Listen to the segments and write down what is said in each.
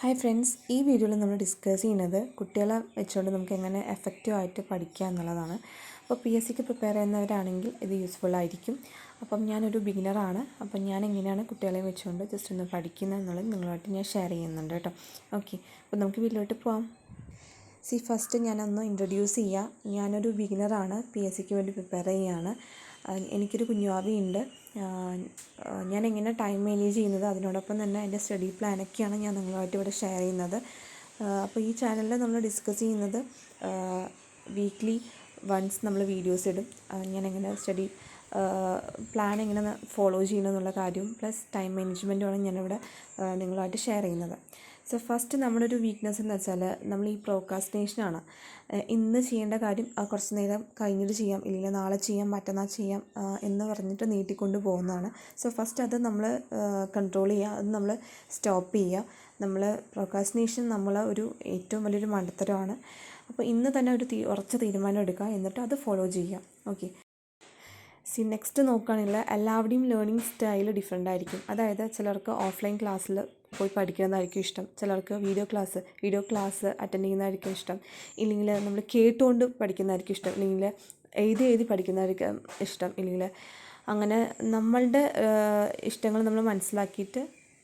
Hi friends, ഈ വീഡിയോയിൽ നമ്മൾ ഡിസ്കസ് ചെയ്യുന്നത് കുട്ടികളെ വെച്ചുകൊണ്ട് നമുക്ക് എങ്ങനെ എഫക്റ്റീവായിട്ട് പഠിക്കുക എന്നുള്ളതാണ്. അപ്പോൾ PSCക്ക് പ്രിപ്പയർ ചെയ്യുന്നവരാണെങ്കിൽ ഇത് യൂസ്ഫുൾ ആയിരിക്കും. അപ്പം ഞാനൊരു ബിഗിനറാണ്. അപ്പം ഞാൻ എങ്ങനെയാണ് കുട്ടികളെ വെച്ചുകൊണ്ട് ജസ്റ്റ് ഒന്ന് പഠിക്കുന്നത് എന്നുള്ളത് നിങ്ങളുമായിട്ട് ഞാൻ ഷെയർ ചെയ്യുന്നുണ്ട് കേട്ടോ. ഓക്കെ, അപ്പോൾ നമുക്ക് വീട്ടിലോട്ട് പോകാം. ഫസ്റ്റ് ഞാനൊന്ന് ഇൻട്രൊഡ്യൂസ് ചെയ്യാം. ഞാനൊരു ബിഗിനറാണ്, PSCക്ക് വേണ്ടി പ്രിപ്പയർ ചെയ്യുകയാണ്. എനിക്കൊരു കുഞ്ഞുവാവയുണ്ട്. ഞാൻ എങ്ങനെ ടൈം മാനേജ് ചെയ്യുന്നത്, അതിനോടൊപ്പം തന്നെ എൻ്റെ സ്റ്റഡി പ്ലാനൊക്കെയാണ് ഞാൻ നിങ്ങളുമായിട്ട് ഇവിടെ ഷെയർ ചെയ്യുന്നത്. അപ്പോൾ ഈ ചാനലിൽ നമ്മൾ ഡിസ്കസ് ചെയ്യുന്നത് വീക്ക്ലി വൺസ് നമ്മൾ വീഡിയോസ് ഇടും. ഞാൻ എങ്ങനെ സ്റ്റഡി പ്ലാൻ എങ്ങനെ ഫോളോ ചെയ്യണമെന്നുള്ള കാര്യവും പ്ലസ് ടൈം മാനേജ്മെൻറ്റുമാണ് ഞാനിവിടെ നിങ്ങളുമായിട്ട് ഷെയർ ചെയ്യുന്നത്. ഫസ്റ്റ് നമ്മുടെ ഒരു വീക്ക്നെസ് എന്ന് വെച്ചാൽ നമ്മൾ ഈ പ്രോക്രാസ്റ്റിനേഷനാണ്. ഇന്ന് ചെയ്യേണ്ട കാര്യം കുറച്ച് നേരം കഴിഞ്ഞിട്ട് ചെയ്യാം, ഇല്ലെങ്കിൽ നാളെ ചെയ്യാം, മറ്റന്നാൾ ചെയ്യാം എന്ന് പറഞ്ഞിട്ട് നീട്ടിക്കൊണ്ട് പോകുന്നതാണ്. ഫസ്റ്റ് അത് നമ്മൾ കൺട്രോൾ ചെയ്യുക, അത് നമ്മൾ സ്റ്റോപ്പ് ചെയ്യുക. നമ്മൾ പ്രോക്രാസ്റ്റിനേഷൻ ഒരു ഏറ്റവും വലിയൊരു മണ്ടത്തരമാണ്. അപ്പോൾ ഇന്ന് തന്നെ ഒരു ഉറച്ച തീരുമാനം എടുക്കുക, എന്നിട്ട് അത് ഫോളോ ചെയ്യുക. ഓക്കെ, നെക്സ്റ്റ് നോക്കുകയാണെങ്കിൽ എല്ലാവരുടെയും ലേണിംഗ് സ്റ്റൈൽ ഡിഫറെൻ്റ് ആയിരിക്കും. അതായത് ചിലർക്ക് ഓഫ്ലൈൻ ക്ലാസ്സിൽ പോയി പഠിക്കുന്നതായിരിക്കും ഇഷ്ടം, ചിലർക്ക് വീഡിയോ ക്ലാസ് അറ്റൻഡ് ചെയ്യുന്നതായിരിക്കും ഇഷ്ടം, ഇല്ലെങ്കിൽ നമ്മൾ കേട്ടുകൊണ്ട് പഠിക്കുന്നതായിരിക്കും ഇഷ്ടം, ഇല്ലെങ്കിൽ എഴുതി പഠിക്കുന്നതായിരിക്കും ഇഷ്ടം, ഇല്ലെങ്കിൽ അങ്ങനെ നമ്മളുടെ ഇഷ്ടങ്ങൾ നമ്മൾ മനസ്സിലാക്കിയിട്ട്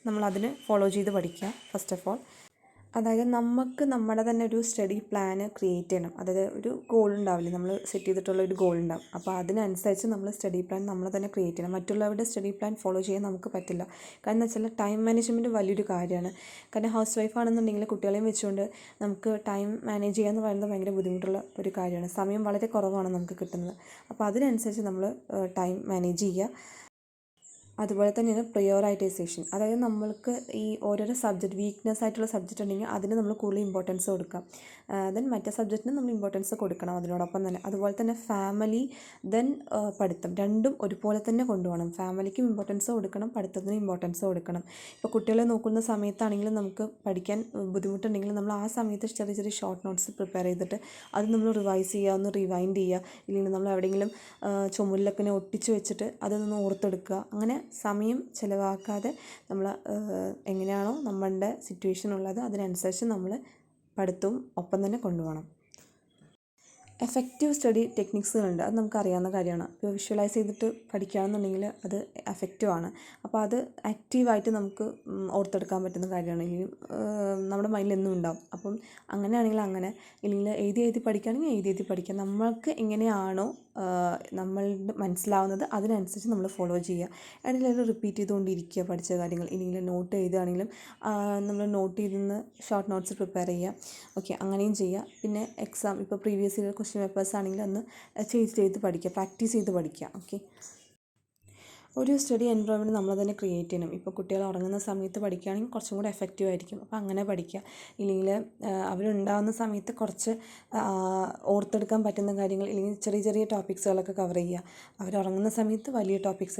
നമ്മളതിന് ഫോളോ ചെയ്ത് പഠിക്കുക. ഫസ്റ്റ് ഓഫ് ഓൾ, അതായത് നമുക്ക് നമ്മുടെ തന്നെ ഒരു സ്റ്റഡി പ്ലാന് ക്രിയേറ്റ് ചെയ്യണം. അതായത് ഒരു ഗോൾ ഉണ്ടാവില്ലേ, നമ്മൾ സെറ്റ് ചെയ്തിട്ടുള്ള ഒരു ഗോൾ ഉണ്ടാവും. അപ്പോൾ അതിനനുസരിച്ച് നമ്മൾ സ്റ്റഡി പ്ലാൻ നമ്മൾ തന്നെ ക്രിയേറ്റ് ചെയ്യണം. മറ്റുള്ളവരുടെ സ്റ്റഡി പ്ലാൻ ഫോളോ ചെയ്യാൻ നമുക്ക് പറ്റില്ല. കാരണം എന്ന് വെച്ചാൽ ടൈം മാനേജ്മെൻറ്റ് വലിയൊരു കാര്യമാണ്. കാരണം ഹൗസ് വൈഫ് ആണെന്നുണ്ടെങ്കിൽ കുട്ടികളെയും വെച്ചുകൊണ്ട് നമുക്ക് ടൈം മാനേജ് ചെയ്യുക എന്ന് പറയുന്നത് ഭയങ്കര ബുദ്ധിമുട്ടുള്ള ഒരു കാര്യമാണ്. സമയം വളരെ കുറവാണ് നമുക്ക് കിട്ടുന്നത്. അപ്പോൾ അതിനനുസരിച്ച് നമ്മൾ ടൈം മാനേജ് ചെയ്യുക. അതുപോലെ തന്നെയാണ് പ്രയോറൈറ്റൈസേഷൻ. അതായത് നമ്മൾക്ക് ഈ ഓരോരോ സബ്ജക്റ്റ് വീക്ക്നെസ് ആയിട്ടുള്ള സബ്ജക്റ്റ് ഉണ്ടെങ്കിൽ അതിന് നമ്മൾ കൂടുതൽ ഇമ്പോർട്ടൻസ് കൊടുക്കാം. ദെൻ മറ്റേ സബ്ജക്റ്റിന് നമ്മൾ ഇമ്പോർട്ടൻസ് കൊടുക്കണം അതിനോടൊപ്പം തന്നെ. അതുപോലെ തന്നെ ഫാമിലി ദെൻ പഠിത്തം രണ്ടും ഒരുപോലെ തന്നെ കൊണ്ടുപോകണം. ഫാമിലിക്കും ഇമ്പോർട്ടൻസ് കൊടുക്കണം, പഠിത്തത്തിനും ഇമ്പോർട്ടൻസ് കൊടുക്കണം. ഇപ്പോൾ കുട്ടികളെ നോക്കുന്ന സമയത്താണെങ്കിലും നമുക്ക് പഠിക്കാൻ ബുദ്ധിമുട്ടുണ്ടെങ്കിൽ നമ്മൾ ആ സമയത്ത് ചെറിയ ചെറിയ ഷോർട്ട് നോട്ട്സ് പ്രിപ്പയർ ചെയ്തിട്ട് അത് നമ്മൾ റിവൈസ് ചെയ്യുക, ഒന്ന് റിവൈൻഡ് ചെയ്യുക, ഇല്ലെങ്കിൽ നമ്മൾ എവിടെയെങ്കിലും ചുമലിലൊക്കെ ഒട്ടിച്ച് വെച്ചിട്ട് അതൊന്ന് ഓർത്തെടുക്കുക. അങ്ങനെ സമയം ചിലവാക്കാതെ നമ്മൾ എങ്ങനെയാണോ നമ്മളുടെ സിറ്റുവേഷൻ ഉള്ളത് അതിനനുസരിച്ച് നമ്മൾ പഠിത്തവും ഒപ്പം തന്നെ കൊണ്ടുപോകണം. എഫക്റ്റീവ് സ്റ്റഡി ടെക്നിക്സുകളുണ്ട്, അത് നമുക്കറിയാവുന്ന കാര്യമാണ്. ഇപ്പോൾ വിഷ്വലൈസ് ചെയ്തിട്ട് പഠിക്കുകയാണെന്നുണ്ടെങ്കിൽ അത് എഫക്റ്റീവാണ്. അപ്പോൾ അത് ആക്റ്റീവായിട്ട് നമുക്ക് ഓർത്തെടുക്കാൻ പറ്റുന്ന കാര്യമാണ്, ഇല്ലെങ്കിൽ നമ്മുടെ മൈൻഡിൽ എന്നും ഉണ്ടാവും. അപ്പം അങ്ങനെയാണെങ്കിൽ അങ്ങനെ, ഇല്ലെങ്കിൽ എഴുതി പഠിക്കുകയാണെങ്കിൽ എഴുതി പഠിക്കുക. നമ്മൾക്ക് എങ്ങനെയാണോ നമ്മളുടെ മനസ്സിലാവുന്നത് അതിനനുസരിച്ച് നമ്മൾ ഫോളോ ചെയ്യുക. ഇടയിൽ റിപ്പീറ്റ് ചെയ്തുകൊണ്ടിരിക്കുക പഠിച്ച കാര്യങ്ങൾ. ഇല്ലെങ്കിൽ നോട്ട് എഴുതുകയാണെങ്കിലും നമ്മൾ നോട്ട് ചെയ്തെന്ന് ഷോർട്ട് നോട്ട്സ് പ്രിപ്പയർ ചെയ്യുക. ഓക്കെ, അങ്ങനെയും ചെയ്യുക. പിന്നെ എക്സാം ഇപ്പോൾ പ്രീവിയസ് ഇയർ ക്വസ്റ്റ്യൻ പേപ്പേഴ്സ് ആണെങ്കിൽ ഒന്ന് ചെയ്ത് പഠിക്കുക, പ്രാക്ടീസ് ചെയ്ത് പഠിക്കുക. ഓക്കെ, ഒരു സ്റ്റഡി എൻവയോൺമെൻറ്റ് നമ്മൾ തന്നെ ക്രിയേറ്റ് ചെയ്യണം. ഇപ്പോൾ കുട്ടികൾ ഉറങ്ങുന്ന സമയത്ത് പഠിക്കുകയാണെങ്കിൽ കുറച്ചും കൂടെ എഫക്റ്റീവ് ആയിരിക്കും. അപ്പോൾ അങ്ങനെ പഠിക്കുക. ഇല്ലെങ്കിൽ അവരുണ്ടാകുന്ന സമയത്ത് കുറച്ച് ഓർത്തെടുക്കാൻ പറ്റുന്ന കാര്യങ്ങൾ, ഇല്ലെങ്കിൽ ചെറിയ ചെറിയ ടോപ്പിക്സുകളൊക്കെ കവർ ചെയ്യുക. അവരുറങ്ങുന്ന സമയത്ത് വലിയ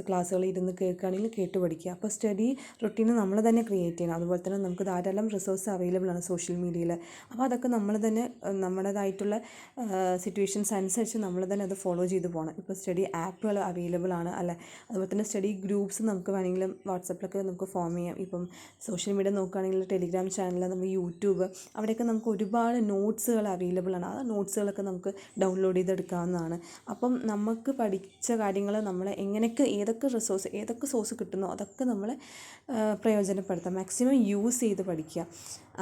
ക്ലാസ്സുകൾ ഇരുന്ന് കേൾക്കുകയാണെങ്കിൽ കേട്ട് പഠിക്കുക. അപ്പോൾ സ്റ്റഡി റുട്ടീന് നമ്മൾ തന്നെ ക്രിയേറ്റ് ചെയ്യണം. അതുപോലെ തന്നെ നമുക്ക് ധാരാളം റിസോഴ്സ് അവൈലബിൾ ആണ് സോഷ്യൽ മീഡിയയിൽ. അപ്പോൾ അതൊക്കെ നമ്മൾ തന്നെ നമ്മുടേതായിട്ടുള്ള സിറ്റുവേഷൻസ് അനുസരിച്ച് നമ്മൾ തന്നെ അത് ഫോളോ ചെയ്ത് പോകണം. ഇപ്പോൾ സ്റ്റഡി ആപ്പുകൾ അവൈലബിൾ ആണ് അല്ലേ. അതുപോലെ തന്നെ സ്റ്റഡി ഗ്രൂപ്പ്സ് നമുക്ക് വേണമെങ്കിലും വാട്സപ്പിലൊക്കെ നമുക്ക് ഫോം ചെയ്യാം. ഇപ്പം സോഷ്യൽ മീഡിയ നോക്കുകയാണെങ്കിൽ ടെലിഗ്രാം ചാനൽ, നമ്മൾ യൂട്യൂബ്, അവിടെയൊക്കെ നമുക്ക് ഒരുപാട് നോട്ട്സുകൾ അവൈലബിൾ ആണ്. ആ നോട്ട്സുകളൊക്കെ നമുക്ക് ഡൗൺലോഡ് ചെയ്തെടുക്കാവുന്നതാണ്. അപ്പം നമുക്ക് പഠിച്ച കാര്യങ്ങൾ നമ്മൾ എങ്ങനെയൊക്കെ ഏതൊക്കെ സോഴ്സ് കിട്ടുന്നോ അതൊക്കെ നമ്മൾ പ്രയോജനപ്പെടുത്താം. മാക്സിമം യൂസ് ചെയ്ത് പഠിക്കുക,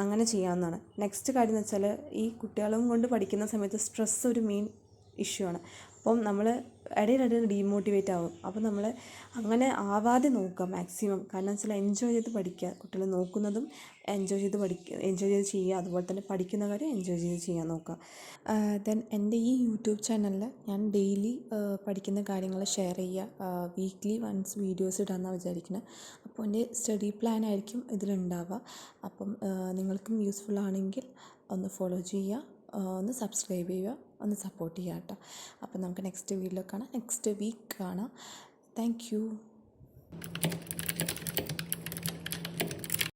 അങ്ങനെ ചെയ്യാവുന്നതാണ്. നെക്സ്റ്റ് കാര്യം എന്ന് വെച്ചാൽ ഈ കുട്ടികളും കൊണ്ട് പഠിക്കുന്ന സമയത്ത് സ്ട്രെസ് ഒരു മെയിൻ ഇഷ്യൂ ആണ്. അപ്പം നമ്മൾ ഇടയിലിടയിൽ ഡീമോട്ടിവേറ്റ് ആവും. അപ്പോൾ നമ്മൾ അങ്ങനെ ആവാതെ നോക്കുക മാക്സിമം. കാരണം വെച്ചാൽ എൻജോയ് ചെയ്ത് പഠിക്കുക. കുട്ടികൾ നോക്കുന്നതും എൻജോയ് ചെയ്ത് ചെയ്യുക. അതുപോലെ തന്നെ പഠിക്കുന്ന കാര്യം എൻജോയ് ചെയ്ത് ചെയ്യാൻ നോക്കുക. ദെൻ എൻ്റെ ഈ യൂട്യൂബ് ചാനലിൽ ഞാൻ ഡെയിലി പഠിക്കുന്ന കാര്യങ്ങൾ ഷെയർ ചെയ്യുക. വീക്ക്ലി വൺസ് വീഡിയോസ് ഇടാമെന്നാണ് വിചാരിക്കുന്നത്. അപ്പോൾ എൻ്റെ സ്റ്റഡി പ്ലാൻ ആയിരിക്കും ഇതിലുണ്ടാവുക. അപ്പം നിങ്ങൾക്കും യൂസ്ഫുൾ ആണെങ്കിൽ ഒന്ന് ഫോളോ ചെയ്യുക, ഒന്ന് സബ്സ്ക്രൈബ് ചെയ്യുക, ഒന്ന് സപ്പോർട്ട് ചെയ്യുക കേട്ടോ. അപ്പോൾ നമുക്ക് നെക്സ്റ്റ് വീഡിയോയിൽ കാണാം, നെക്സ്റ്റ് വീക്ക് കാണാം. Thank you.